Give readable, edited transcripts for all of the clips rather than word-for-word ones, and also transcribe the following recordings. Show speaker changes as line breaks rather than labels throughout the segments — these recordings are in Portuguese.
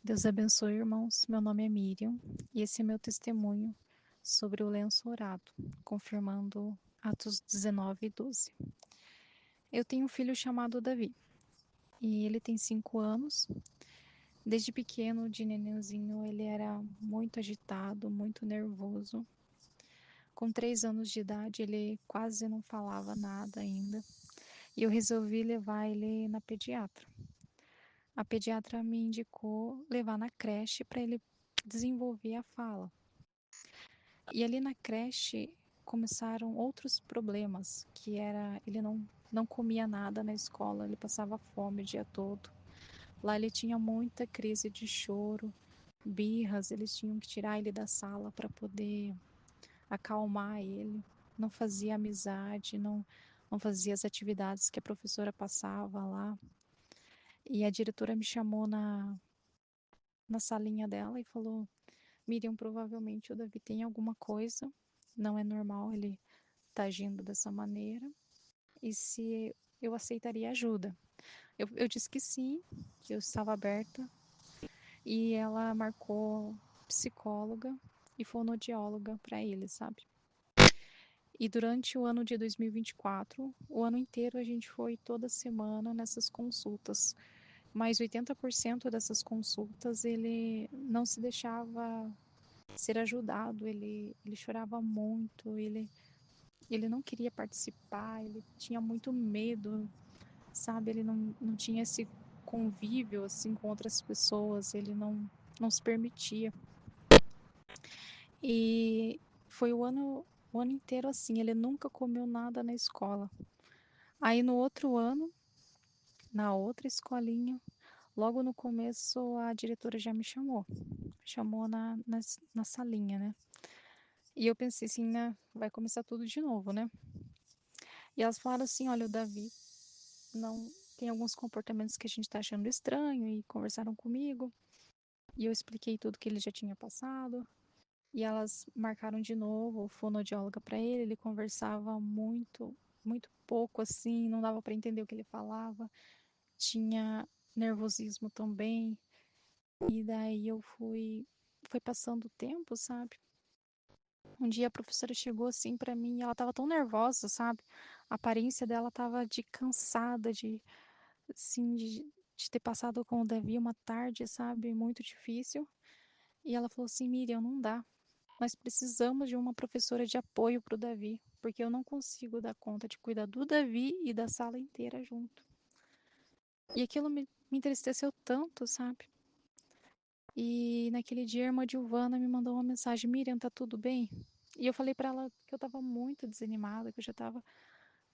Deus abençoe, irmãos. Meu nome é Miriam e esse é meu testemunho sobre o lenço orado, confirmando Atos 19:12. Eu tenho um filho chamado Davi e ele tem 5 anos. Desde pequeno, de nenenzinho, ele era muito agitado, muito nervoso. Com 3 anos de idade, ele quase não falava nada ainda e eu resolvi levar ele na pediatra. A pediatra me indicou levar na creche para ele desenvolver a fala. E ali na creche começaram outros problemas, que era ele não comia nada na escola, ele passava fome o dia todo. Lá ele tinha muita crise de choro, birras, eles tinham que tirar ele da sala para poder acalmar ele. Não fazia amizade, não fazia as atividades que a professora passava lá. E a diretora me chamou na salinha dela e falou: Miriam, provavelmente o Davi tem alguma coisa, não é normal ele tá agindo dessa maneira, e se eu aceitaria ajuda. Eu disse que sim, que eu estava aberta, e ela marcou psicóloga e fonoaudióloga para ele, sabe? E durante o ano de 2024, o ano inteiro a gente foi toda semana nessas consultas. Mas 80% dessas consultas ele não se deixava ser ajudado, ele chorava muito, ele não queria participar, ele tinha muito medo, sabe? Ele não tinha esse convívio assim com outras pessoas, ele não se permitia. E foi o ano inteiro assim, ele nunca comeu nada na escola. Aí no outro ano, na outra escolinha, logo no começo a diretora já me chamou na salinha, né? E eu pensei assim, né, vai começar tudo de novo, né? E elas falaram assim, olha, o Davi não tem alguns comportamentos que a gente tá achando estranho e conversaram comigo. E eu expliquei tudo que ele já tinha passado. E elas marcaram de novo fonoaudióloga para ele. Ele conversava muito pouco assim, não dava para entender o que ele falava. Tinha nervosismo também. E daí foi passando o tempo, sabe? Um dia a professora chegou assim para mim e ela tava tão nervosa, sabe? A aparência dela tava de cansada, assim, de ter passado com o Davi uma tarde, sabe? Muito difícil. E ela falou assim: Miriam, não dá. Nós precisamos de uma professora de apoio para o Davi, porque eu não consigo dar conta de cuidar do Davi e da sala inteira junto. E aquilo me entristeceu tanto, sabe? E naquele dia a irmã Giovana me mandou uma mensagem: Miriam, tá tudo bem? E eu falei para ela que eu tava muito desanimada, que eu já tava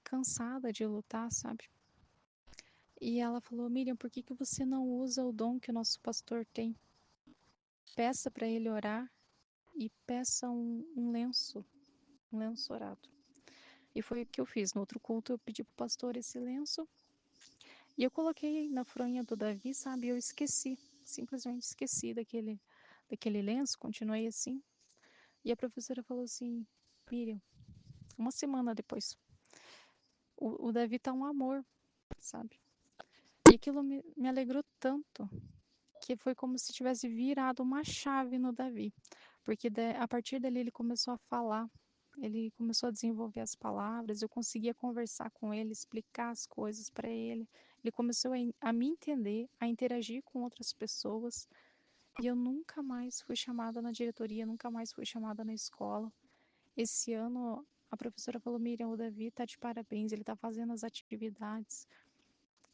cansada de lutar, sabe? E ela falou: Miriam, por que você não usa o dom que o nosso pastor tem? Peça para ele orar e peça um lenço orado. E foi o que eu fiz. No outro culto, eu pedi pro pastor esse lenço e eu coloquei na fronha do Davi, sabe? Eu esqueci, simplesmente esqueci daquele lenço, continuei assim. E a professora falou assim: Miriam, uma semana depois, o Davi tá um amor, sabe? E aquilo me alegrou tanto que foi como se tivesse virado uma chave no Davi, porque a partir dali ele começou a falar, ele começou a desenvolver as palavras, eu conseguia conversar com ele, explicar as coisas para ele, ele começou a me entender, a interagir com outras pessoas, e eu nunca mais fui chamada na diretoria, nunca mais fui chamada na escola. Esse ano a professora falou: Miriam, o Davi tá de parabéns, ele tá fazendo as atividades,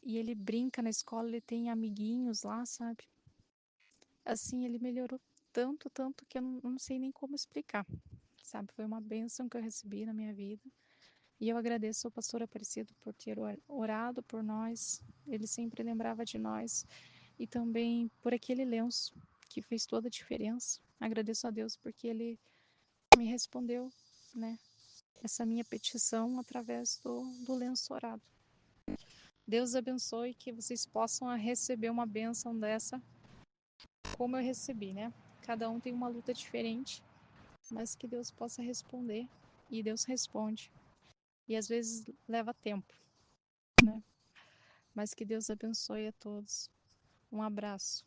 e ele brinca na escola, ele tem amiguinhos lá, sabe? Assim, ele melhorou tanto, tanto que eu não sei nem como explicar, sabe? Foi uma bênção que eu recebi na minha vida. E eu agradeço ao pastor Aparecido por ter orado por nós. Ele sempre lembrava de nós. E também por aquele lenço que fez toda a diferença. Agradeço a Deus porque ele me respondeu, né? Essa minha petição através do lenço orado. Deus abençoe que vocês possam receber uma bênção dessa como eu recebi, né? Cada um tem uma luta diferente, mas que Deus possa responder. E Deus responde. E às vezes leva tempo, né? Mas que Deus abençoe a todos. Um abraço.